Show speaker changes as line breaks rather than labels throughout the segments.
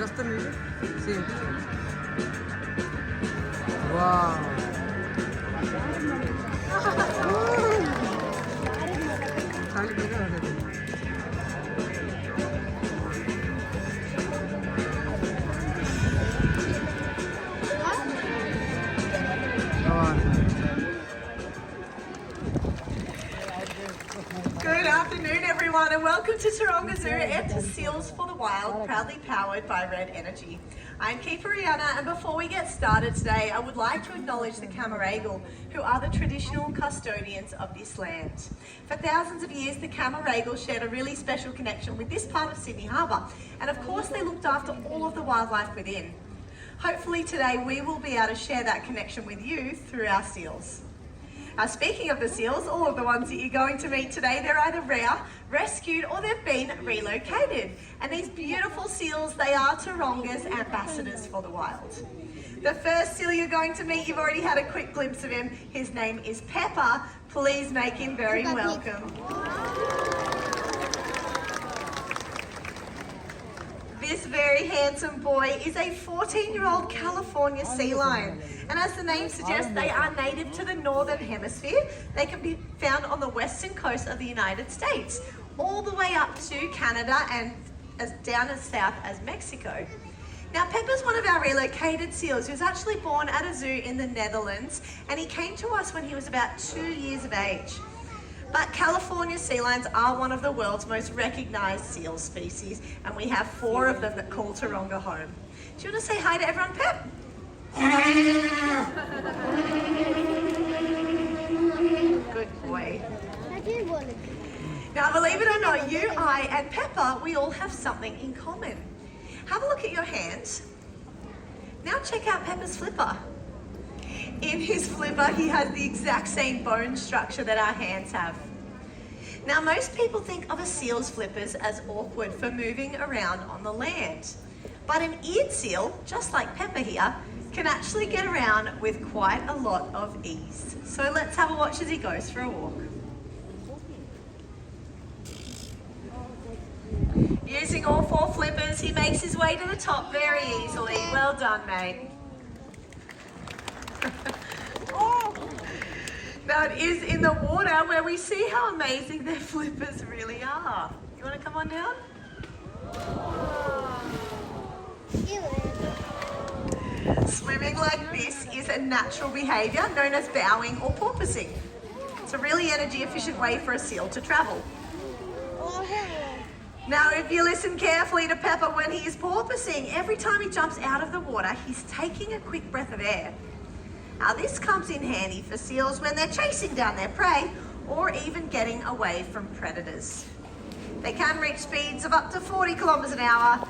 Just the music. See. Wow. खाली पीना होता है।
Good afternoon, everyone, and welcome to Taronga Zoo and to Seals for the Wild, proudly powered by Red Energy. I'm Keeper Rihanna, and before we get started today, I would like to acknowledge the Cammeraygal, who are the traditional custodians of this land. For thousands of years, the Cammeraygal shared a really special connection with this part of Sydney Harbour, and of course they looked after all of the wildlife within. Hopefully today we will be able to share that connection with you through our seals. Now, speaking of the seals, all of the ones that you're going to meet today, they're either rare, rescued, or they've been relocated. And these beautiful seals, they are Taronga's ambassadors for the wild. The first seal you're going to meet, you've already had a quick glimpse of him. His name is Pepper. Please make him very welcome. This very handsome boy is a 14-year-old California sea lion. And as the name suggests, they are native to the Northern Hemisphere. They can be found on the western coast of the United States, all the way up to Canada and down as south as Mexico. Now, Pepper's one of our relocated seals. He was actually born at a zoo in the Netherlands, and he came to us when he was about 2 years of age. But California sea lions are one of the world's most recognised seal species, and we have 4 of them that call Taronga home. Do you want to say hi to everyone, Pep? Good boy.
I do want to.
Now, believe it or not, you, I, and Pepper, we all have something in common. Have a look at your hands. Now check out Pepper's flipper. In his flipper, he has the exact same bone structure that our hands have. Now, most people think of a seal's flippers as awkward for moving around on the land. But an eared seal, just like Pepper here, can actually get around with quite a lot of ease. So let's have a watch as he goes for a walk. Using all 4 flippers, he makes his way to the top very easily. Well done, mate. Now it is in the water where we see how amazing their flippers really are. You want to come on down? Swimming like this is a natural behaviour known as bowing or porpoising. It's a really energy efficient way for a seal to travel. Now, if you listen carefully to Pepper when he is porpoising, every time he jumps out of the water, he's taking a quick breath of air. Now, this comes in handy for seals when they're chasing down their prey or even getting away from predators. They can reach speeds of up to 40 kilometres an hour,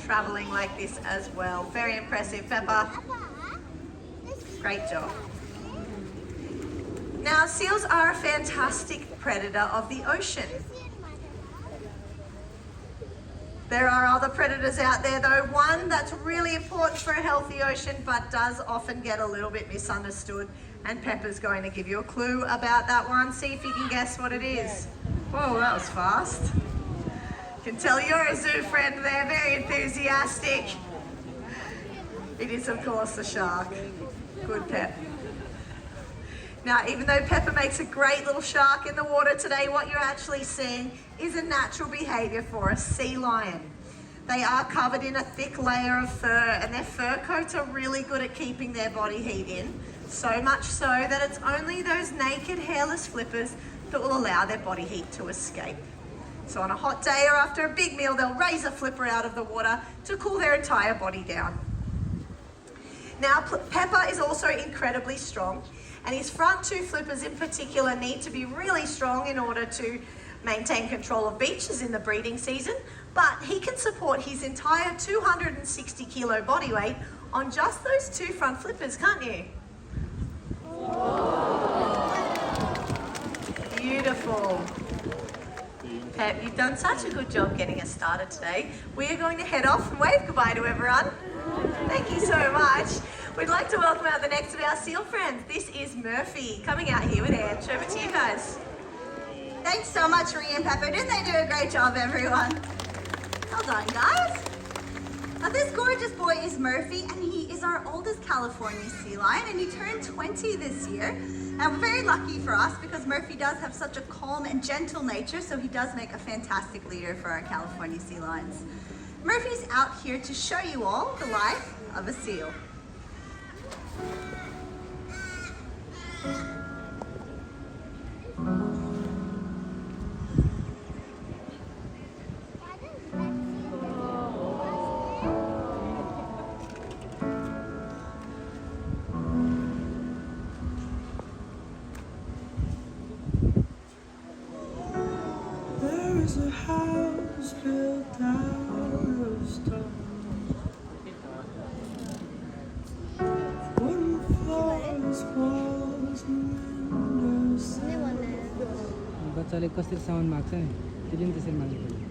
travelling like this as well. Very impressive, Pepper. Great job. Now, seals are a fantastic predator of the ocean. There are other predators out there though. One that's really important for a healthy ocean but does often get a little bit misunderstood, and Pepper's going to give you a clue about that one. See if you can guess what it is. Whoa, that was fast. Can tell you're a zoo friend there, very enthusiastic. It is of course the shark. Good, Pep. Now, even though Pepper makes a great little shark in the water today, what you're actually seeing is a natural behaviour for a sea lion. They are covered in a thick layer of fur, and their fur coats are really good at keeping their body heat in, so much so that it's only those naked hairless flippers that will allow their body heat to escape. So on a hot day or after a big meal, they'll raise a flipper out of the water to cool their entire body down. Now, Pepper is also incredibly strong, and his front 2 flippers in particular need to be really strong in order to maintain control of beaches in the breeding season, but he can support his entire 260 kilo body weight on just those 2 front flippers, can't you? Beautiful. Pep, you've done such a good job getting us started today. We are going to head off and wave goodbye to everyone. Thank you so much. We'd like to welcome out the next of our seal friends. This is Murphy coming out here with Ange. Over to you guys.
Thanks so much, Rhea and Pepper. Didn't they do a great job, everyone? Well done, guys.
Now this gorgeous boy is Murphy, and he is our oldest California sea lion, and he turned 20 this year. And very lucky for us because Murphy does have such a calm and gentle nature, so he does make a fantastic leader for our California sea lions. Murphy's out here to show you all the life of a seal.
There is a house built out of stone, wooden floors, walls, and windows,
बच्चाले कसरी सामान माग्छ नि त्यसले पनि त्यसरी माग्नु पर्यो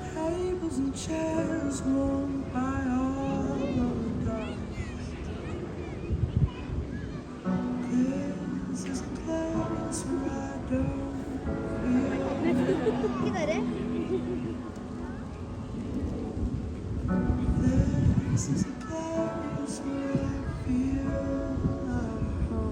tables and chairs warmed by all of the dogs. This is a place where I don't
के करे
This is a place where I feel at home.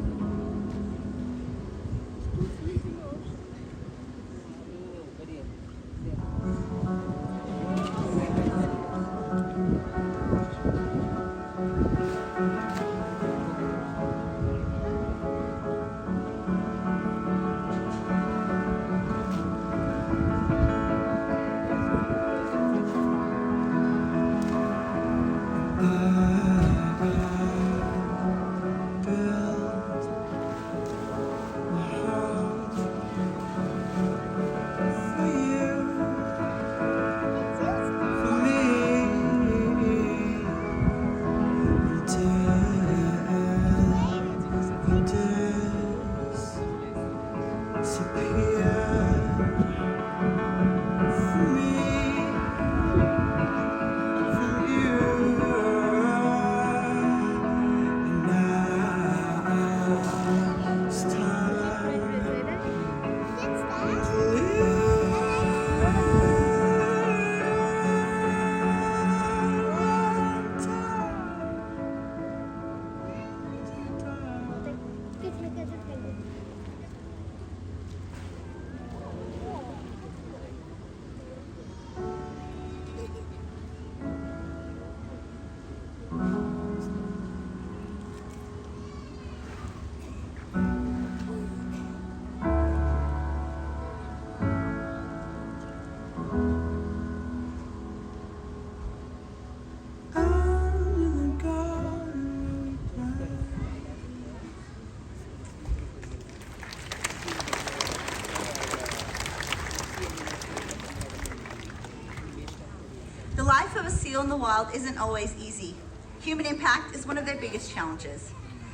The life of a seal in the wild isn't always easy. Human impact is one of their biggest challenges.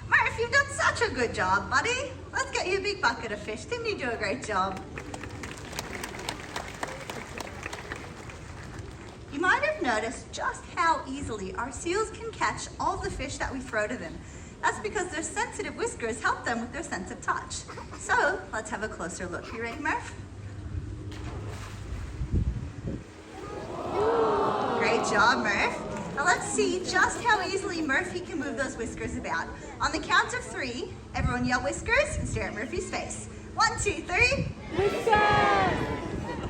Murph, you've done such a good job, buddy. Let's get you a big bucket of fish. Didn't you do a great job? You might have noticed just how easily our seals can catch all the fish that we throw to them. That's because their sensitive whiskers help them with their sense of touch. So let's have a closer look. You ready, Murph? Great job, Murph. Now let's see just how easily Murphy can move those whiskers about. On the count of 3, everyone yell whiskers and stare at Murphy's face. 1, 2, 3. Whiskers!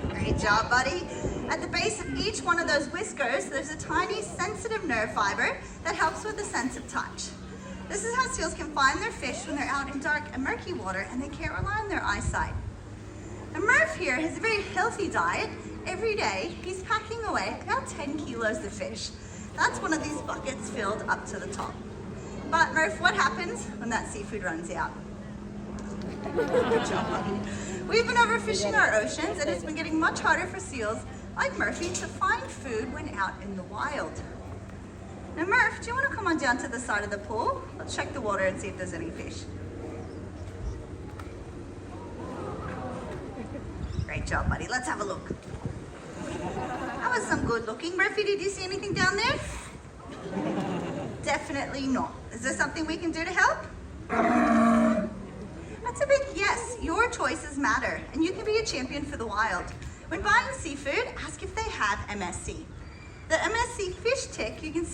Great job, buddy. At the base of each one of those whiskers, there's a tiny sensitive nerve fiber that helps with the sense of touch. This is how seals can find their fish when they're out in dark and murky water and they can't rely on their eyesight. Now Murph here has a very healthy diet. Every day, he's packing away about 10 kilos of fish. That's one of these buckets filled up to the top. But Murph, what happens when that seafood runs out? Good job, buddy. We've been overfishing our oceans, and it's been getting much harder for seals like Murphy to find food when out in the wild. Now Murph, do you want to come on down to the side of the pool? Let's check the water and see if there's any fish. Great job, buddy. Let's have a look. That was some good looking. Murphy, did you see anything down there? Definitely not. Is there something we can do to help? That's a big yes. Your choices matter, and you can be a champion for the wild. When buying seafood, ask if they have MSC. The MSC fish tick, you can see